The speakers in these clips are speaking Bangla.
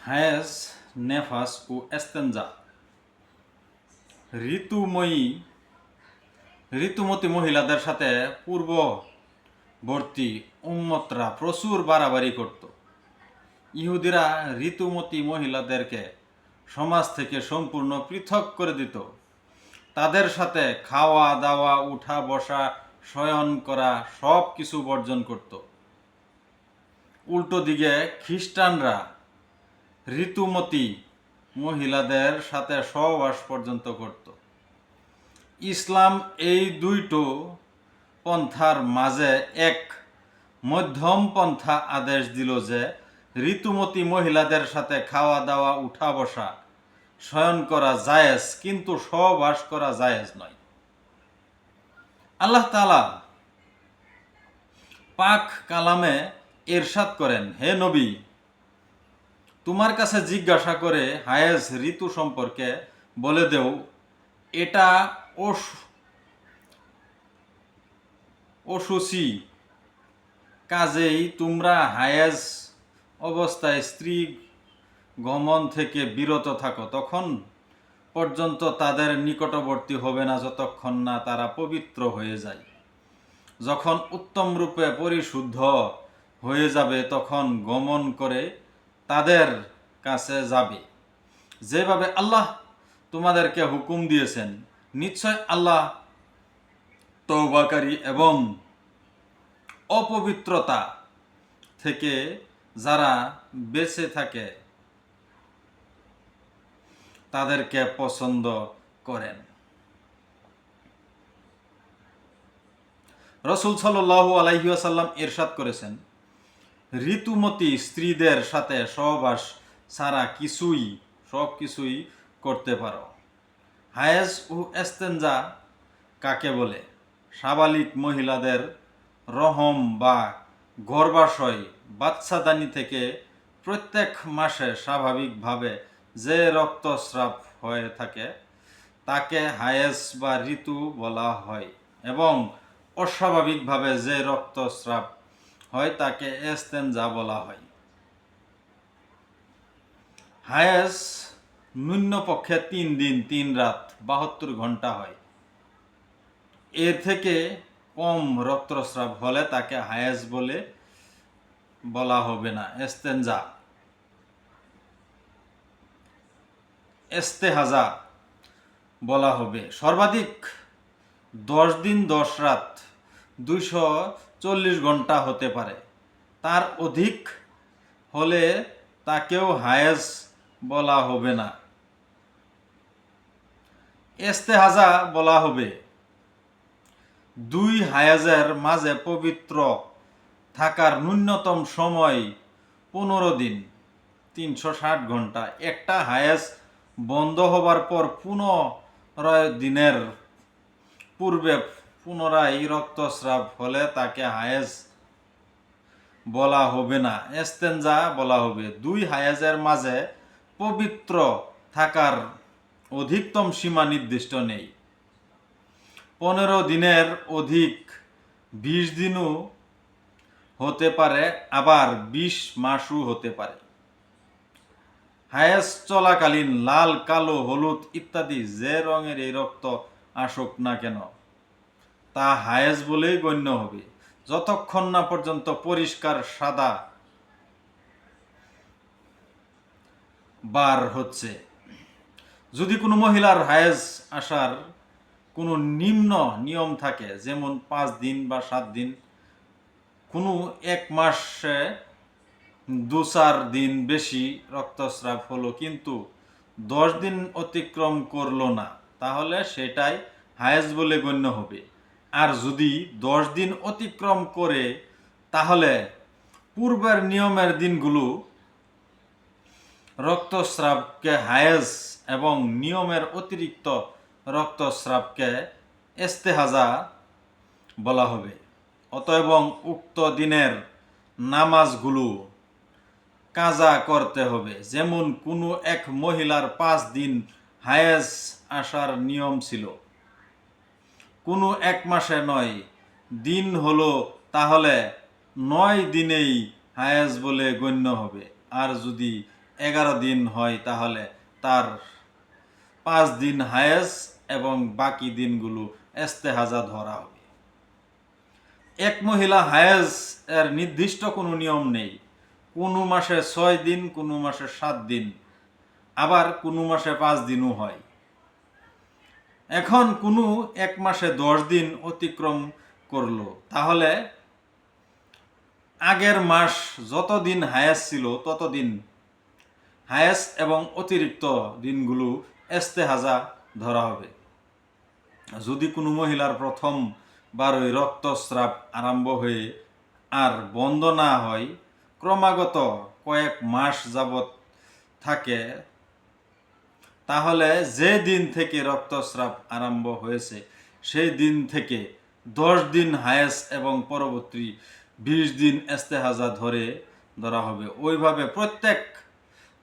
হায়েজ, নেফাস ও এস্তেঞ্জা। ঋতুমতী মহিলাদের সাথে পূর্ববর্তী উম্মতরা প্রচুর বাড়াবাড়ি করত। ইহুদিরা ঋতুমতী মহিলাদেরকে সমাজ থেকে সম্পূর্ণ পৃথক করে দিত। তাদের সাথে খাওয়া দাওয়া, উঠা বসা, শয়ন করা সব কিছু বর্জন করত। উল্টো দিকে খ্রিস্টানরা ঋতুমতী মহিলাদের সাথে সহবাস পর্যন্ত করত। ইসলাম এই দুইটো পন্থার মাঝে এক মধ্যম পন্থা আদেশ দিল যে ঋতুমতী মহিলাদের সাথে খাওয়া দাওয়া, উঠা বসা, শয়ন করা জায়েজ, কিন্তু সহবাস করা জায়েজ নয়। আল্লাহ তাআলা পাক কালামে ইরশাদ করেন, হে নবী, তোমার কাছে জিজ্ঞাসা করে হায়েজ ঋতু সম্পর্কে বলে দেও, এটা অশুচি, কাজেই তোমরা হায়েজ অবস্থায় স্ত্রী গমন থেকে বিরত থাকো, তখন পর্যন্ত তাদের নিকটবর্তী হবে না যতক্ষণ না তারা পবিত্র হয়ে যায়। যখন উত্তম রূপে পরিশুদ্ধ হয়ে যাবে তখন গমন করে তাদের কাছে যাবে, যেভাবে আল্লাহ তোমাদেরকে হুকুম দিয়েছেন। নিশ্চয় আল্লাহ তওবাকারী এবং অপবিত্রতা থেকে যারা বেঁচে থাকে তাদেরকে পছন্দ করেন। রাসূল সাল্লাল্লাহু আলাইহি ওয়াসাল্লাম ইরশাদ করেছেন, ঋতুমতী স্ত্রীদের সাথে সহবাস ছাড়া সব কিছুই করতে পারো। হায়েজ ও এস্তেঞ্জা কাকে বলে? সাবালিক মহিলাদের রহম বা গর্ভাশয় বাচ্চাদানি থেকে প্রত্যেক মাসে স্বাভাবিকভাবে যে রক্তস্রাব হয়ে থাকে তাকে হায়েজ বা ঋতু বলা হয়, এবং অস্বাভাবিকভাবে যে রক্তস্রাব হয় তাকে এস্তেঞ্জা বলা হয়। হায়েজ ন্যূনপক্ষে 3 দিন 3 রাত 72 ঘন্টা হয়। এর থেকে কম রক্তস্রাব হলে তাকে হায়েজ বলা হবে না, ইস্তেহাজা বলা হবে। সর্বাধিক 10 দিন 10 রাত 240 ঘন্টা হতে পারে। তার অধিক হলে তাকেও হায়েজ বলা হবে না, ইস্তেহাজা বলা হবে। 2 হায়েজের মাঝে পবিত্র থাকার ন্যূনতম সময় 15 দিন 360 ঘন্টা। একটা হায়েজ বন্ধ হবার পর 15 দিনের পূর্বে পুনরায় রক্তস্রাব হলে তাকে হায়েজ বলা হবে না, ইস্তেঞ্জা বলা হবে। 2 হায়েজের মাঝে পবিত্র থাকার অধিকতম সীমা নির্দিষ্ট নেই। 15 দিনের অধিক 20 দিনও হতে পারে, আবার 20 মাসও হতে পারে। হায়েজ চলাকালীন লাল, কালো, হলুদ ইত্যাদি যে রঙের এই রক্ত আসুক না কেন তা হায়েজ বলেই গণ্য হবে, যতক্ষণ না পর্যন্ত পরিষ্কার সাদা বার হচ্ছে। যদি কোনো মহিলার হায়েজ আসার কোনো নিম্ন নিয়ম থাকে, যেমন 5 দিন বা 7 দিন, কোনো 1 মাসে 2-4 দিন বেশি রক্তস্রাব হলো কিন্তু 10 দিন অতিক্রম করলো না, তাহলে সেটাই হায়েজ বলে গণ্য হবে। আর যদি 10 দিন অতিক্রম করে তাহলে পূর্বের নিয়মের দিনগুলো রক্তস্রাবকে হায়েজ এবং নিয়মের অতিরিক্ত রক্তস্রাবকে ইস্তেহাজা বলা হবে। অতএব উক্ত দিনের নামাজগুলো কাজা করতে হবে। যেমন কোনো এক মহিলার 5 দিন হায়েজ আসার নিয়ম ছিল, কোনো 1 মাসে 9 দিন হলো, তাহলে 9 দিনেই হায়েজ বলে গণ্য হবে। আর যদি 11 দিন হয় তাহলে তার 5 দিন হায়েজ এবং বাকি দিনগুলো ইস্তেহাজা ধরা হবে। এক মহিলা হায়েজ এর নির্দিষ্ট কোনো নিয়ম নেই। কোনো মাসে 6 দিন, কোনো মাসে 7 দিন, আবার কোনো মাসে 5 দিনও হয়। এখন কোনো এক মাসে 10 দিন অতিক্রম করলো, তাহলে আগের মাস যতদিন হায়েজ ছিল ততদিন হায়েজ এবং অতিরিক্ত দিনগুলো ইস্তেহাজা ধরা হবে। যদি কোনো মহিলার প্রথম বারই রক্তস্রাব আরম্ভ হয়ে আর বন্ধ না হয়, ক্রমাগত কয়েক মাস যাবৎ থাকে, তাহলে যে দিন থেকে রক্তস্রাব আরম্ভ হয়েছে সেই দিন থেকে 10 দিন হায়েজ এবং পরবর্তী 20 দিন ইস্তেহাজা ধরা হবে। ওইভাবে প্রত্যেক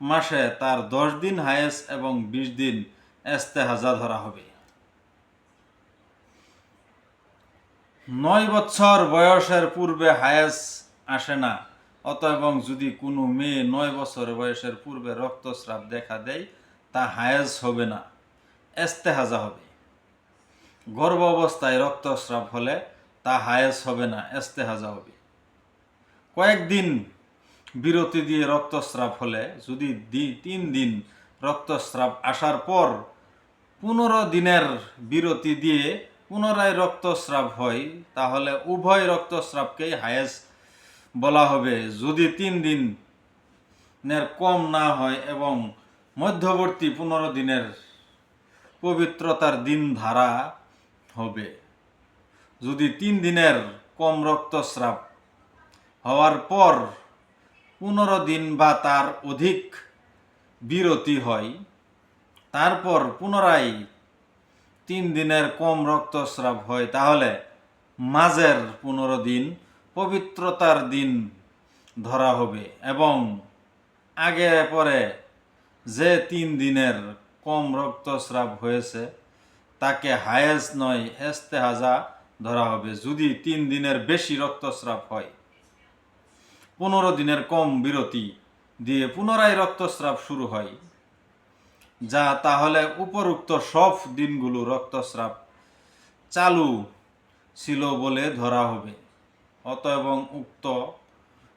মাসে তার 10 দিন হায়েজ এবং 20 দিন ইস্তেহাজা ধরা হবে। 9 বছর বয়সের পূর্বে হায়েজ আসে না, এবং যদি কোনো মেয়ে 9 বছর বয়সের পূর্বে রক্তস্রাব দেখা দেয়, তা হায়েজ হবে না, ইস্তেহাজা হবে। গর্ভ অবস্থায় রক্তস্রাব হলে তা হায়েজ হবে না, ইস্তেহাজা হবে। কয়েকদিন বিরতি দিয়ে রক্তস্রাব হলে, যদি 3 দিন রক্তস্রাব আসার পর 15 দিনের বিরতি দিয়ে পুনরায় রক্তস্রাব হয়, তাহলে উভয় রক্তস্রাবকেই হায়েজ বলা হবে। যদি 3 দিনের কম না হয় এবং মধ্যবর্তী 15 দিনের পবিত্রতার দিন ধারা হবে। যদি 3 দিনের কম রক্তস্রাব হওয়ার পর 15 দিন বা তার অধিক বিরতি হয়, তারপর পুনরায় 3 দিনের কম রক্তস্রাব হয়, তাহলে মাঝের 15 দিন পবিত্রতার দিন ধরা হবে এবং আগে পরে যে 3 দিনের কম রক্তস্রাব হয়েছে তাকে হায়েজ নয়, ইস্তেহাজা ধরা হবে। যদি 3 দিনের বেশি রক্তস্রাব হয়, 15 দিনের কম বিরতি দিয়ে পুনরায় রক্তস্রাব শুরু হয়, তাহলে উপরোক্ত সব দিনগুলো রক্তস্রাব চালু ছিল বলে ধরা হবে। এবং উক্ত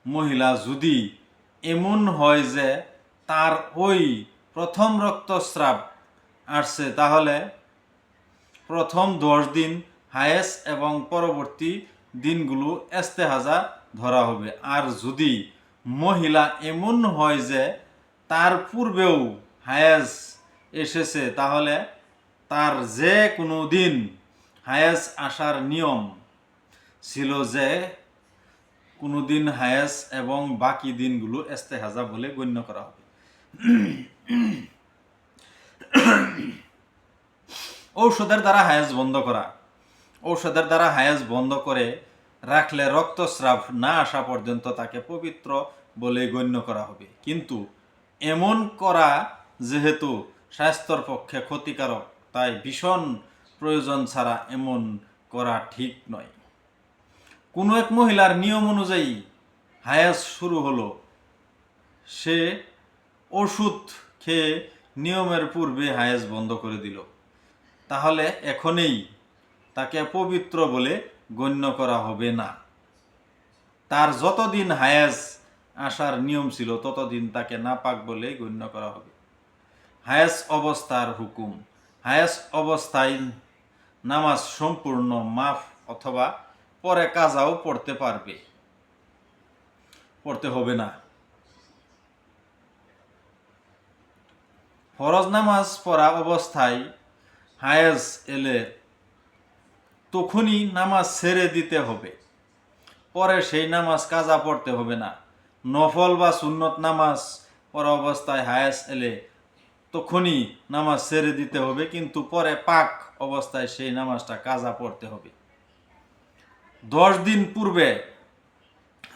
মহিলা যদি এমন হয় যে তার ওই প্রথম রক্তস্রাব আসছে, তাহলে প্রথম 10 দিন হায়েজ এবং পরবর্তী দিনগুলো ইস্তেহাজা ধরা হবে। আর যদি মহিলা এমন হয় যে তার পূর্বেও হায়েজ এসেছে, তাহলে তার যে কোনো দিন হায়েজ আসার নিয়ম ছিল যে কোনো দিন হায়েজ এবং বাকি দিনগুলো ইস্তেহাজা বলে গণ্য করা হবে। ঔষধের দ্বারা হায়েজ বন্ধ করা। ঔষধের দ্বারা হায়েজ বন্ধ করে রাখলে রক্তস্রাব না আসা পর্যন্ত তাকে পবিত্র বলে গণ্য করা হবে। কিন্তু এমন করা যেহেতু স্বাস্থ্যের পক্ষে ক্ষতিকারক, তাই ভীষণ প্রয়োজন ছাড়া এমন করা ঠিক নয়। কোনো এক মহিলার নিয়ম অনুযায়ী হায়েজ শুরু হলো, সে ওষুধ খেয়ে নিয়মের পূর্বে হায়েজ বন্ধ করে দিল, তাহলে এখনই তাকে পবিত্র বলে গণ্য করা হবে না। তার যতদিন হায়েজ আসার নিয়ম ছিল ততদিন তাকে নাপাক বলে গণ্য করা হবে। হায়েজ অবস্থার হুকুম। হায়েজ অবস্থায় নামাজ সম্পূর্ণ মাফ অথবা পরে কাজাও পড়তে হবে না। ফরজ নামাজ পড়া অবস্থায় হায়েজ এলে তখনই নামাজ ছেড়ে দিতে হবে, পরে সেই নামাজ কাজা পড়তে হবে না। নফল বা সুন্নত নামাজ পড়া অবস্থায় হায়েজ এলে তখনই নামাজ ছেড়ে দিতে হবে, কিন্তু পরে পাক অবস্থায় সেই নামাজটা কাজা পড়তে হবে। 10 দিন পূর্বে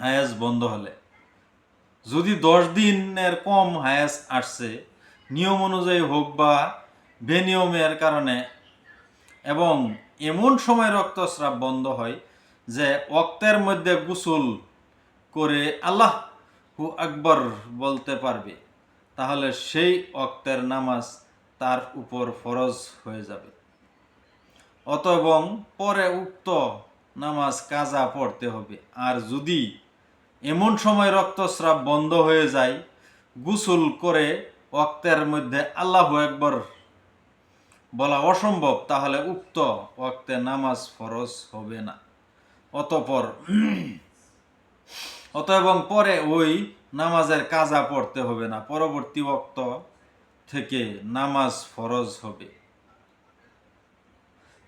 হায়েজ বন্ধ হলে, যদি 10 দিনের কম হায়েজ আসছে নিয়ম অনুযায়ী হোক বা বেনিয়মের কারণে, এবং এমন সময় রক্তস্রাব বন্ধ হয় যে ওয়াক্তের মধ্যে গোসল করে আল্লাহু আকবার বলতে পারবে, তাহলে সেই ওয়াক্তের নামাজ তার উপর ফরজ হয়ে যাবে। এবং পরে উক্ত নামাজ কাজা পড়তে হবে। আর যদি এমন সময় রক্তস্রাব বন্ধ হয়ে যায়, গোসল করে ওয়াক্তের মধ্যে আল্লাহু আকবার বলা অসম্ভব, তাহলে উক্ত ওয়াক্তে নামাজ ফরজ হবে না। এবং পরে ওই নামাজের কাজা পড়তে হবে না, পরবর্তী ওয়াক্ত থেকে নামাজ ফরজ হবে।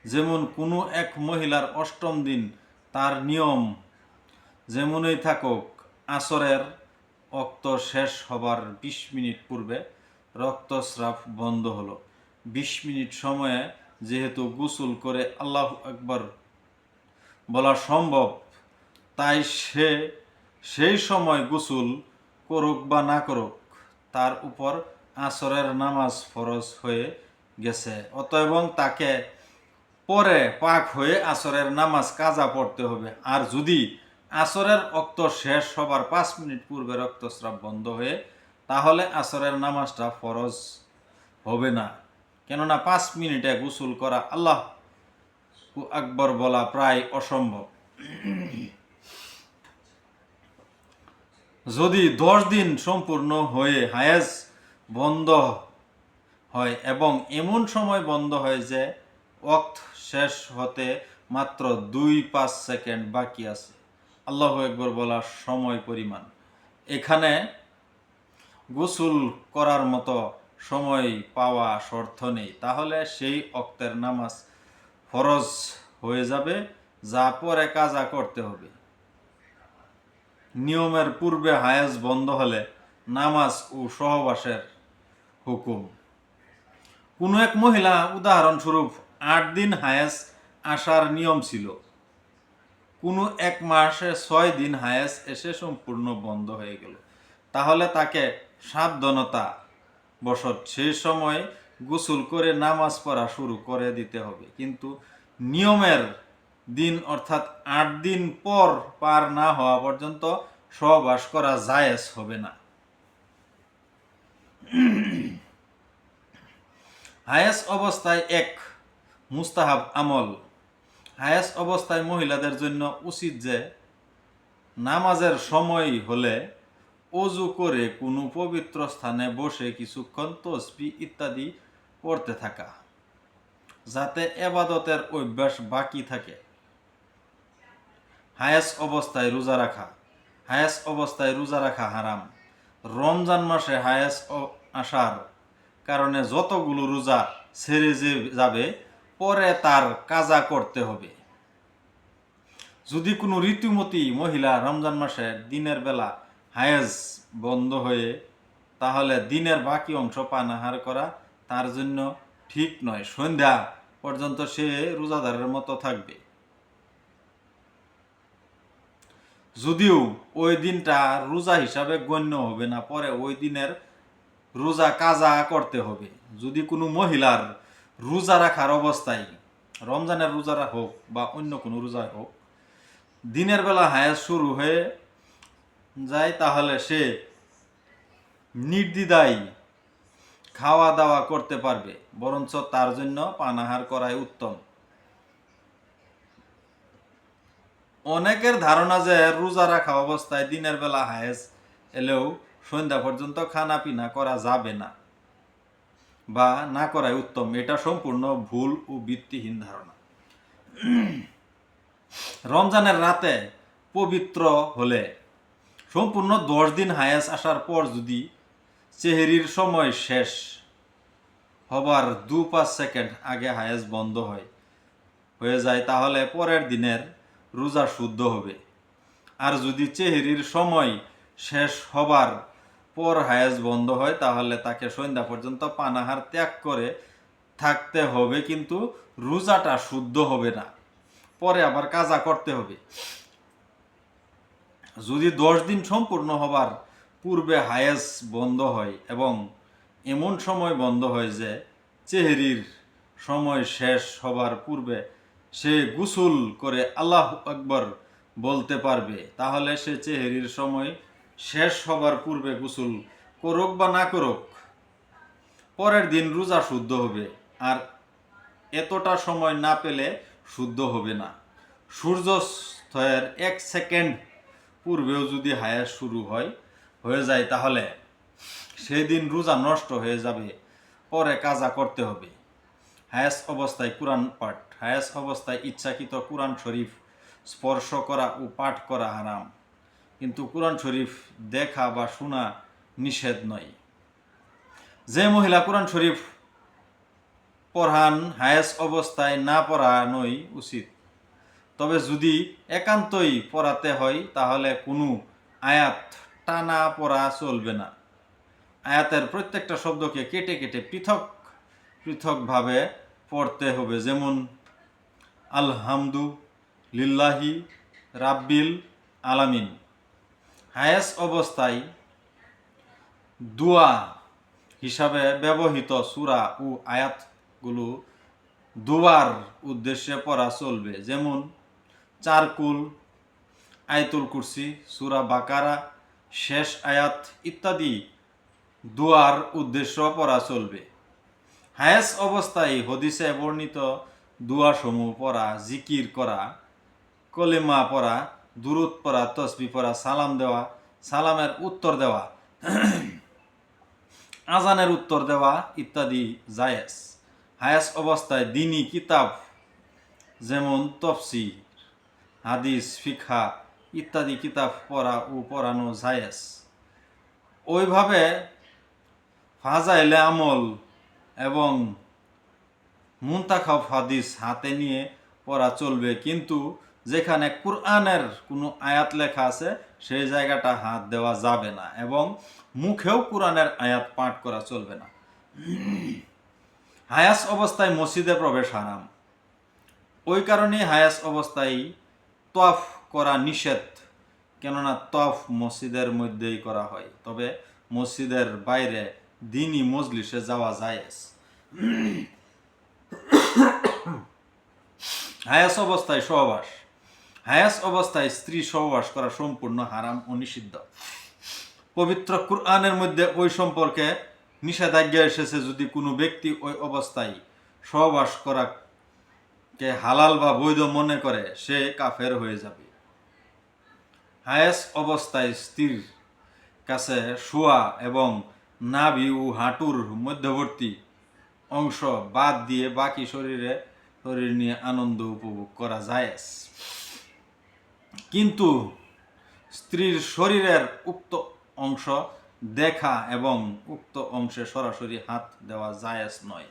যেমন কোনো এক মহিলার অষ্টম দিন, তার নিয়ম যেমনই থাকুক, আসরের ওয়াক্ত শেষ হবার 20 মিনিট পূর্বে রক্তস্রাব বন্ধ হলো। 20 মিনিট সময়ে যেহেতু গোসল করে আল্লাহু আকবার বলা সম্ভব, তাই সেই সময় গোসল করুক বা না করুক, তার উপর আসরের নামাজ ফরজ হয়ে গেছে। এবং তাকে পরে পাক হয়ে আসরের নামাজ কাজা পড়তে হবে। আর যদি আসরের ওয়াক্ত শেষ হবার 5 মিনিট পূর্বে রক্তস্রাব বন্ধ হয়ে, তাহলে আসরের নামাজটা ফরজ হবে না। কেননা 5 মিনিটে গোসল করা আল্লাহ আকবর বলা প্রায় অসম্ভব। যদি 10 দিন সম্পূর্ণ হয়ে হায়েজ বন্ধ হয় এবং এমন সময় বন্ধ হয় যে ওয়াক্ত শেষ হতে মাত্র 2-5 সেকেন্ড বাকি আছে, আল্লাহু আকবার বলার সময় পরিমাণ, এখানে গোসল করার মতো সময় পাওয়া শর্ত নেই, তাহলে সেই ওয়াক্তের নামাজ ফরজ হয়ে যাবে, যা পরে কাজা করতে হবে। নিয়মের পূর্বে হায়েজ বন্ধ হলে নামাজ ও সহবাসের হুকুম। কোনো এক মহিলা, উদাহরণস্বরূপ 8 দিন হায়েজ আসার নিয়ম ছিল, কোনো এক মাসে 6 দিন হায়েজ এসে সম্পূর্ণ বন্ধ হয়ে গেল, তাহলে তাকে সাবধানতা বশত সেই সময় গোসল করে নামাজ পড়া শুরু করে দিতে হবে। কিন্তু নিয়মের দিন অর্থাৎ 8 দিন পর পার না হওয়া পর্যন্ত সহবাস করা জায়েজ হবে না। হায়েজ অবস্থায় এক মুস্তাহাব আমল। হায়েজ অবস্থায় মহিলাদের জন্য উচিত যে নামাজের সময় হলে ওযু করে কোনো পবিত্র স্থানে বসে কিছুক্ষণ তাসবিহ ইত্যাদি পড়তে থাকা, যাতে ইবাদতের অভ্যাস বাকি থাকে। হায়েজ অবস্থায় রোজা রাখা। হায়েজ অবস্থায় রোজা রাখা হারাম। রমজান মাসে হায়েজ আসার কারণে যতগুলো রোজা ছেড়ে যাবে, পরে তার কাজা করতে হবে। যদি কোনো ঋতুমতী মহিলা রমজান মাসে দিনের বেলা হায়েজ বন্ধ হয়ে, তাহলে দিনের বাকি অংশ পানাহার করা তার জন্য ঠিক নয়। সন্ধ্যা পর্যন্ত সে রোজাদারের মতো থাকবে। যদিও ওই দিনটা রোজা হিসাবে গণ্য হবে না, পরে ওই দিনের রোজা কাজা করতে হবে। যদি কোনো মহিলার রোজা রাখার অবস্থায়, রমজানের রোজা হোক বা অন্য কোনো রোজা হোক, দিনের বেলা হায়েজ শুরু হয়ে যায়, তাহলে সে নির্দ্বিধায় খাওয়া দাওয়া করতে পারবে, বরঞ্চ তার জন্য পানাহার করাই উত্তম। অনেকের ধারণা যে রোজা রাখা অবস্থায় দিনের বেলা হায়েজ এলেও সন্ধ্যা পর্যন্ত খানা পিনা করা যাবে না বা না করাই উত্তম, এটা সম্পূর্ণ ভুল ও ভিত্তিহীন ধারণা। রমজানের রাতে পবিত্র হলে সম্পূর্ণ 10 দিন হায়েজ আসার পর যদি সেহরির সময় শেষ হবার 2-5 সেকেন্ড আগে হায়েজ বন্ধ হয়ে যায়, তাহলে পরের দিনের রোজা শুদ্ধ হবে। আর যদি সেহরির সময় শেষ হবার পর হায়েজ বন্ধ হয়, তাহলে তাকে সন্ধ্যা পর্যন্ত পানাহার ত্যাগ করে থাকতে হবে, কিন্তু রোজাটা শুদ্ধ হবে না, পরে আবার কাজা করতে হবে। যদি 10 দিন সম্পূর্ণ হবার পূর্বে হায়েজ বন্ধ হয় এবং এমন সময় বন্ধ হয় যে সেহরির সময় শেষ হবার পূর্বে সে গোসল করে আল্লাহু আকবার বলতে পারবে, তাহলে সে সেহরির সময় শেষ হবার পূর্বে গোসল করুক বা না করুক, পরের দিন রোজা শুদ্ধ হবে। আর এতটা সময় না পেলে শুদ্ধ হবে না। সূর্যাস্তের 1 সেকেন্ড পূর্বেও যদি হায়াস শুরু হয়ে যায়, তাহলে সেই দিন রোজা নষ্ট হয়ে যাবে, পরে কাজা করতে হবে। হায়াস অবস্থায় কোরআন পাঠ, হায়াস অবস্থায় ইচ্ছাকৃত কোরআন শরীফ স্পর্শ করা ও পাঠ করা হারাম, কিন্তু কোরআন শরীফ দেখা বা শোনা নিষেধ নয়। যে মহিলা কোরআন শরীফ পড়ান হায়াস অবস্থায় না পড়ানোই উচিত। তবে যদি একান্তই পড়াতে হয়, তাহলে কোনো আয়াত টানা পড়া চলবে না। আয়াতের প্রত্যেকটা শব্দকে কেটে কেটে পৃথকভাবে পড়তে হবে। যেমন আলহামদু লিল্লাহি রাব্বিল আলামিন। হায়াস অবস্থায় দোয়া হিসাবে ব্যবহৃত সূরা ও আয়াতগুলো দোয়ার উদ্দেশ্যে পড়া চলবে। যেমন চারকুল, আয়াতুল কুরসি, সূরা বাকারা শেষ আয়াত ইত্যাদি দোয়ার উদ্দেশ্য পড়া চলবে। হায়াস অবস্থায় হদিসে বর্ণিত দোয়াসমূহ পড়া, জিকির করা, কলেমা পড়া, দুরূদ পড়া, তসবিহ পড়া, সালাম দেওয়া, সালামের উত্তর দেওয়া, আজানের উত্তর দেওয়া ইত্যাদি জায়েজ। হায়াস অবস্থায় দ্বীনি কিতাব যেমন তফসির, হাদিস, ফিকহা ইত্যাদি কিতাব পড়া ও পড়ানো জায়েজ। ওইভাবে ফাজাইলে আমল এবং মুনতাখাব হাদিস হাতে নিয়ে পড়া চলবে, কিন্তু যেখানে কুরআনের কোনো আয়াত লেখা আছে সেই জায়গাটা হাত দেওয়া যাবে না, এবং মুখেও কুরআনের আয়াত পাঠ করা চলবে না। হায়াস অবস্থায় মসজিদে প্রবেশ হারাম। ওই কারণে হায়াস অবস্থায় তওয়াফ করা নিষেধ, কেননা তওয়াফ মসজিদের মধ্যেই করা হয়। তবে মসজিদের বাইরে দ্বীনি মজলিসে যাওয়া জায়েজ। হায়াস অবস্থায় সহবাস। হায়াস অবস্থায় স্ত্রী সহবাস করা সম্পূর্ণ হারাম ও নিষিদ্ধ। পবিত্র কুরআনের মধ্যে ওই সম্পর্কে নিষেধাজ্ঞা এসেছে। যদি কোনো ব্যক্তি ওই অবস্থায় সহবাস করাকে হালাল বা বৈধ মনে করে, সে কাফের হয়ে যাবে। হায়াস অবস্থায় স্ত্রীর কাছে শোয়া এবং নাভি ও হাঁটুর মধ্যবর্তী অংশ বাদ দিয়ে বাকি শরীর নিয়ে আনন্দ উপভোগ করা জায়েজ, কিন্তু স্ত্রীর শরীরের উক্ত অংশ দেখা এবং উক্ত অংশে সরাসরি হাত দেওয়া জায়েজ নয়।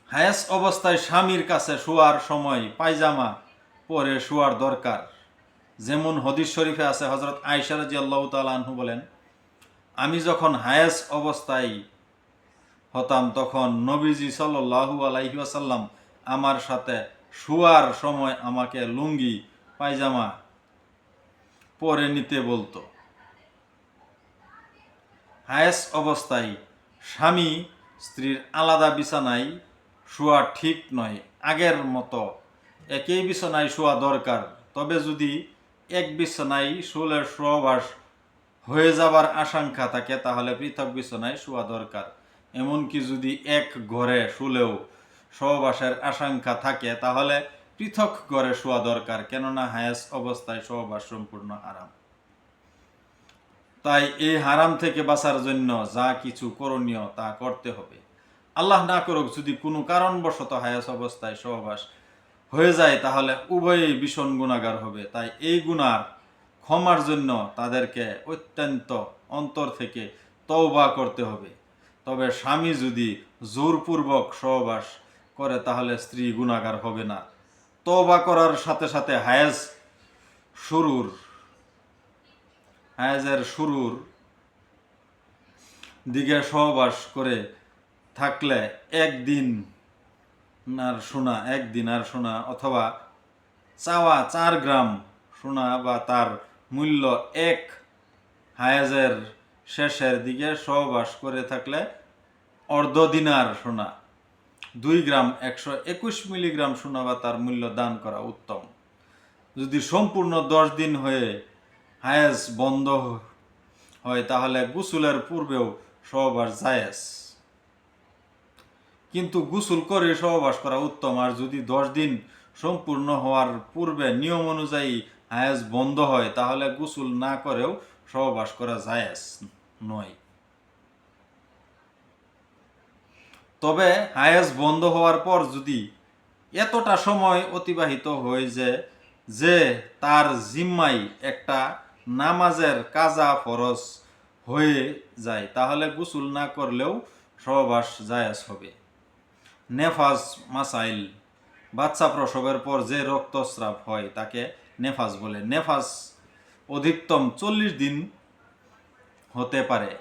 হায়াস অবস্থায় স্বামীর কাছে শোয়ার সময় পায়জামা পরে শোয়ার দরকার। যেমন হাদিস শরীফে আছে, হযরত আয়েশা রাদিয়াল্লাহু তাআলা আনহা বলেন, আমি যখন হায়াস অবস্থায় হতাম, তখন নবীজি সাল্লাল্লাহু আলাইহি ওয়াসাল্লাম আমার সাথে শোয়ার সময় আমাকে লুঙ্গি পায়জামা পরে নিতে বলতো। হায়াস অবস্থায় স্বামী স্ত্রীর আলাদা বিছানায় শোয়া ঠিক নয়। আগের মতো একই বিছানায় শোয়া দরকার। তবে যদি এক বিছানায় শুলে সহবাস হয়ে যাবার আশঙ্কা থাকে, তাহলে পৃথক বিছানায় শোয়া দরকার। এমনকি যদি এক ঘরে শুলেও সহবাসের আশঙ্কা থাকে, তাহলে পৃথক ঘরে শোয়া দরকার, কেননা হায়াস অবস্থায় সহবাস সম্পূর্ণ হারাম। তাই এই হারাম থেকে বাঁচার জন্য যা কিছু করণীয় তা করতে হবে। আল্লাহ না করুক, যদি কোনো কারণবশত হায়াস অবস্থায় সহবাস হয়ে যায়, তাহলে উভয়ই ভীষণ গুনাহগার হবে। তাই এই গুনার ক্ষমার জন্য তাদেরকে অত্যন্ত অন্তর থেকে তওবা করতে হবে। তবে স্বামী যদি জোরপূর্বক সহবাস করে, তাহলে স্ত্রী গুনাহগার হবে না। তওবা করার সাথে সাথে হায়াজের শুরুর দিকে সহবাস করে থাকলে একদিন আর সোনা অথবা চাওয়া 4 গ্রাম সোনা বা তার মূল্য 1, হায়াজের শেষের দিকে সহবাস করে থাকলে অর্ধ দিনার সোনা, 2 গ্রাম 121 মিলিগ্রাম সোনা বা তার মূল্য দান করা উত্তম। যদি সম্পূর্ণ 10 দিন হয়ে হায়েজ বন্ধ হয় তাহলে গোসলের পূর্বেও সহবাস জায়েজ। কিন্তু গোসল করে সহবাস করা উত্তম। আর যদি 10 দিন সম্পূর্ণ হওয়ার পূর্বে নিয়ম অনুযায়ী হায়েজ বন্ধ হয় তাহলে গোসল না করেও সহবাস করা জায়েজ নয়। তবে হায়েজ বন্ধ হওয়ার পর যদি এতটা সময় অতিবাহিত হয় যে তার জিম্মায় একটা নামাজের কাজা ফরজ হয়ে যায় তাহলে গোসল না করলেও সহবাস জায়েজ হবে। নেফাজ মাসাইল, বাচ্চা প্রসবের পর যে রক্তস্রাব হয় তাকে নেফাজ বলে। নেফাজ অধিকতম 40 দিন হতে পারে,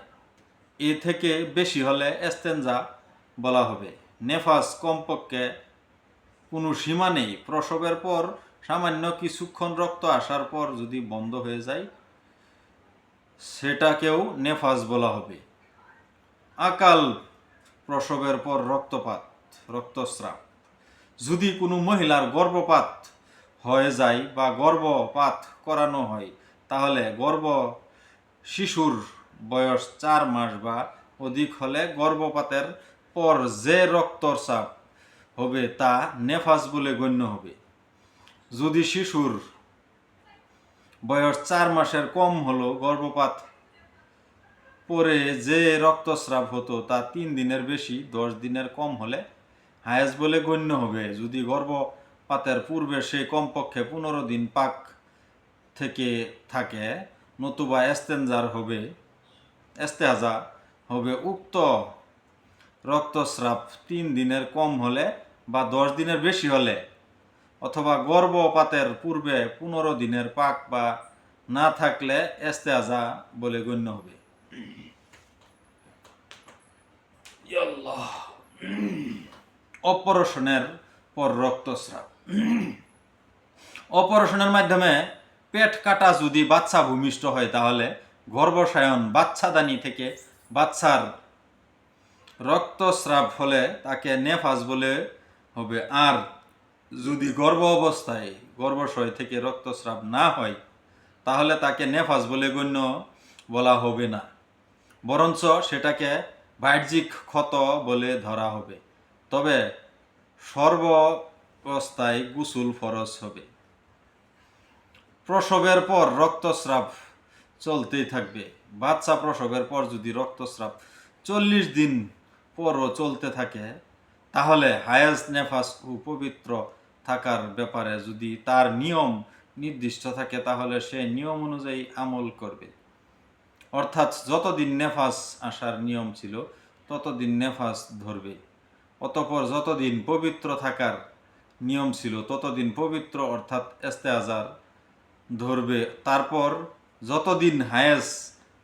এ থেকে বেশি হলে ইস্তেনজা বলা হবে। নেফাজ কমপক্ষে কোনো সীমা নেই, প্রসবের পর সামান্য কিছুক্ষণ রক্ত আসার পর যদি বন্ধ হয়ে যায় সেটাকেও নেফাজ বলা হবে। আকাল প্রসবের পর রক্তস্রাব, যদি কোনো মহিলার গর্ভপাত হয়ে যায় বা গর্ভপাত করানো হয় তাহলে শিশুর বয়স 4 মাস বা অধিক হলে গর্ভপাতের পর যে রক্তস্রাব হবে তা নেফাজ বলে গণ্য হবে। যদি শিশুর বয়স 4 মাসের কম হলো গর্ভপাত পরে যে রক্তস্রাব হতো তা 3 দিনের বেশি 10 দিনের কম হলে হায়েজ বলে গণ্য হবে। যদি গর্ভপাতের পূর্বে সে কমপক্ষে 15 দিন পাক থেকে থাকে নতুবা ইস্তেহাজা হবে। উক্ত রক্তস্রাব 3 দিনের কম হলে বা 10 দিনের বেশি হলে অথবা গর্ভপাতের পূর্বে 15 দিনের পাক বা না থাকলে ইস্তেহাজা বলে গণ্য হবে। অপারেশনের পর রক্তস্রাব, অপারেশনের মাধ্যমে পেট কাটা যদি বাচ্চা ভূমিষ্ঠ হয় তাহলে গর্ভাশয়ন বাচ্চাদানি থেকে বাচ্চার রক্তস্রাব হলে তাকে নেফাজ বলে হবে। আর যদি গর্ভাশয় থেকে রক্তস্রাব না হয় তাহলে তাকে নেফাজ বলে গণ্য বলা হবে না, বরঞ্চ সেটাকে বাহ্যিক ক্ষত বলে ধরা হবে। তবে সর্বাবস্থায় গোসল ফরজ হবে। প্রসবের পর রক্তস্রাব চলতেই থাকবে। বাচ্চা প্রসবের পর যদি রক্তস্রাব 40 দিন পরও চলতে থাকে তাহলে হায়েজ নেফাস ও পবিত্র থাকার ব্যাপারে যদি তার নিয়ম নির্দিষ্ট থাকে তাহলে সে নিয়ম অনুযায়ী আমল করবে। অর্থাৎ যতদিন নেফাস আসার নিয়ম ছিল ততদিন নেফাস ধরবে। অতঃপর যতদিন পবিত্র থাকার নিয়ম ছিল ততদিন পবিত্র অর্থাৎ ইস্তেহাজার ধরবে। তারপর যতদিন হায়েজ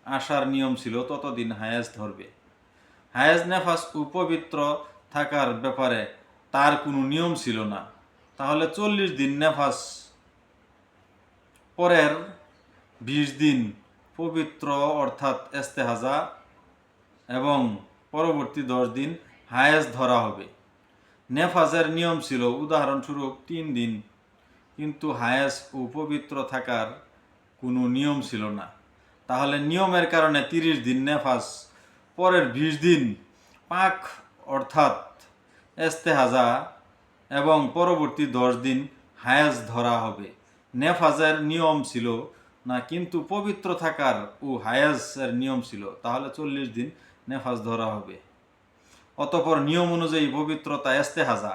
আসার নিয়ম ছিল ততদিন হায়েজ ধরবে। হায়েজ নেফাস উপবিত্র থাকার ব্যাপারে তার কোনো নিয়ম ছিল না, তাহলে 40 দিন নেফাস, পরের 20 দিন পবিত্র অর্থাৎ ইস্তেহাজা এবং পরবর্তী 10 দিন হায়েজ ধরা হবে। নেফাজের নিয়ম ছিল উদাহরণস্বরূপ 3 দিন, কিন্তু হায়েজ ও পবিত্র থাকার কোনো নিয়ম ছিল না, তাহলে নিয়মের কারণে 30 দিন নেফাজ, পরের 20 দিন পাক অর্থাৎ ইস্তেহাজা এবং পরবর্তী 10 দিন হায়েজ ধরা হবে। নেফাজের নিয়ম ছিল না কিন্তু পবিত্র থাকার ও হায়েজের নিয়ম ছিল, তাহলে 40 দিন নেফাজ ধরা হবে। অতঃপর নিয়ম অনুযায়ী পবিত্রতা ইস্তেহাজা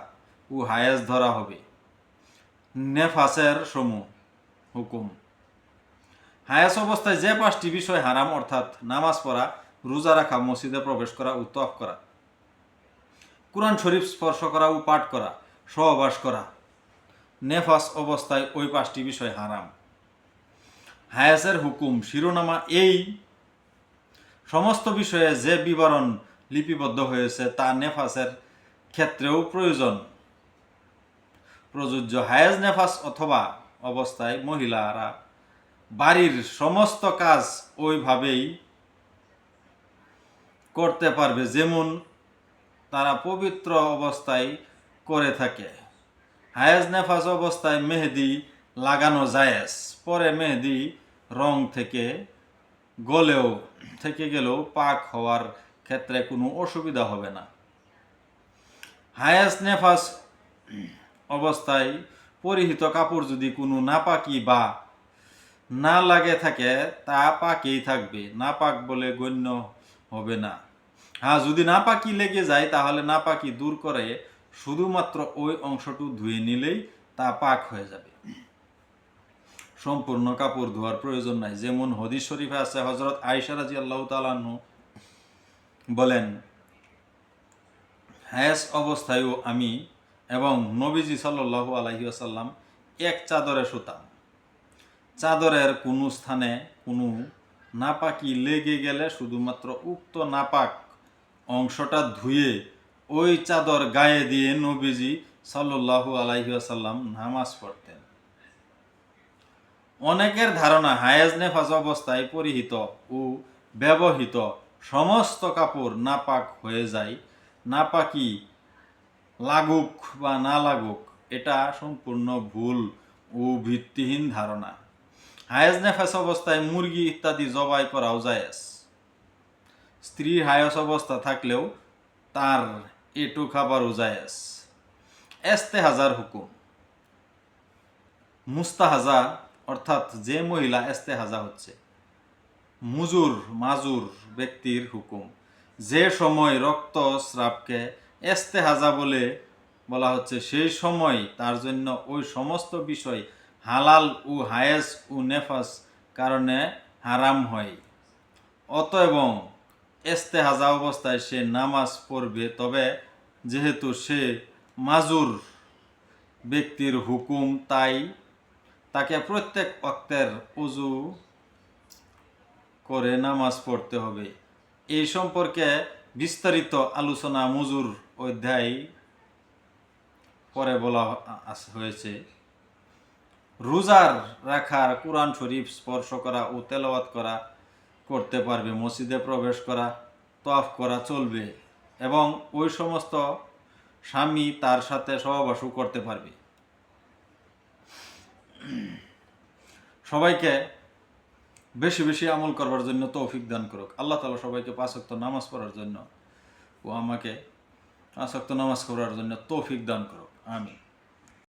ও হায়েজ ধরা হবে। নেফাসের সমূহ হুকুম, হায়েজ অবস্থায় যে 5টি বিষয় হারাম অর্থাৎ নামাজ পড়া, রোজা রাখা, মসজিদে প্রবেশ করা ও তওয়াফ করা, কুরআন শরীফ স্পর্শ করা ও পাঠ করা, সহবাস করা, নেফাস অবস্থায় ওই 5টি বিষয় হারাম। হায়েজের হুকুম শিরোনামা এই সমস্ত বিষয়ে যে বিবরণ লিপিবদ্ধ হয়েছে তা নেফাসের ক্ষেত্রেও প্রযোজ্য। হায়েজ নেফাস অথবা অবস্থায় মহিলারা বাড়ির সমস্ত কাজ ওইভাবেই করতে পারবে যেমন তারা পবিত্র অবস্থায় করে থাকে। হায়েজ নেফাস অবস্থায় মেহেদি লাগানো জায়েজ, পরে মেহেদি রং থেকে গেলেও পাক হওয়ার ক্ষেত্রে কোনো অসুবিধা হবে না। হায়েস নেফাস অবস্থায় পরিহিত কাপড় যদি কোনো নাপাকি বা না লাগে থাকে তা পাকেই থাকবে, নাপাক বলে গণ্য হবে না। হ্যাঁ, যদি নাপাকি লেগে যায় তাহলে নাপাকি দূর করে শুধুমাত্র ওই অংশটু ধুয়ে নিলেই তা পাক হয়ে যাবে, সম্পূর্ণ কাপড় ধোয়ার প্রয়োজন নাই। যেমন হাদিস শরীফে আছে, হযরত আয়েশা রাদিয়াল্লাহু তাআলা আনহু বলেন, হায়েস অবস্থায়ও আমি এবং নবীজি সাল্লাল্লাহু আলাইহি ওয়াসাল্লাম এক চাদরে শুতাম। চাদরের কোনো স্থানে কোনো নাপাকি লেগে গেলে শুধুমাত্র উক্ত নাপাক অংশটা ধুয়ে ওই চাদর গায়ে দিয়ে নবীজি সাল্লাল্লাহু আলাইহি ওয়াসাল্লাম নামাজ পড়তেন। অনেকের ধারণা হায়েজ নেফাজ অবস্থায় পরিহিত ও ব্যবহৃত সমস্ত কাপড় নাপাক হয়ে যায়, নাপাকি লাগুক বা না লাগুক। এটা সম্পূর্ণ ভুল ও ভিত্তিহীন ধারণা। হায়েজ নেফাস অবস্থায় মুরগি ইত্যাদি জবাই করাও জায়েজ। স্ত্রীর হায়েজ অবস্থা থাকলেও তার এটু খাবারও জায়েজ। ইস্তেহাজার হুকুম। মুস্তাহাজা অর্থাৎ যে মহিলা ইস্তেহাজা হচ্ছে, মাজুর ব্যক্তির হুকুম। যে সময় রক্তস্রাবকে ইস্তেহাজা বলা হচ্ছে, সেই সময় তার জন্য ওই সমস্ত বিষয় হালাল ও হায়েজ ও নেফাস কারণে হারাম হয়। অতএব ইস্তেহাজা অবস্থায় সে নামাজ পড়বে, তবে যেহেতু সে মাজুর ব্যক্তির হুকুম, তাই তাকে প্রত্যেক ওয়াক্তের উযু করে নামাজ পড়তে হবে। এই সম্পর্কে বিস্তারিত আলোচনা মুজুর অধ্যায় পরে বলা হয়েছে। রোজার রাখার কোরআন শরীফ স্পর্শ করা ও তেলাওয়াত করতে পারবে, মসজিদে প্রবেশ করা, তওয়াফ করা চলবে এবং ওই সমস্ত স্বামী তার সাথে সহবাসও করতে পারবে। সবাইকে বেশি বেশি আমল করবার জন্য তৌফিক দান করুক আল্লাহ তাআলা। সবাইকে 5 ওয়াক্ত নামাজ পড়ার জন্য ও আমাকে 5 ওয়াক্ত নামাজ পড়ার জন্য তৌফিক দান করুক। আমিন।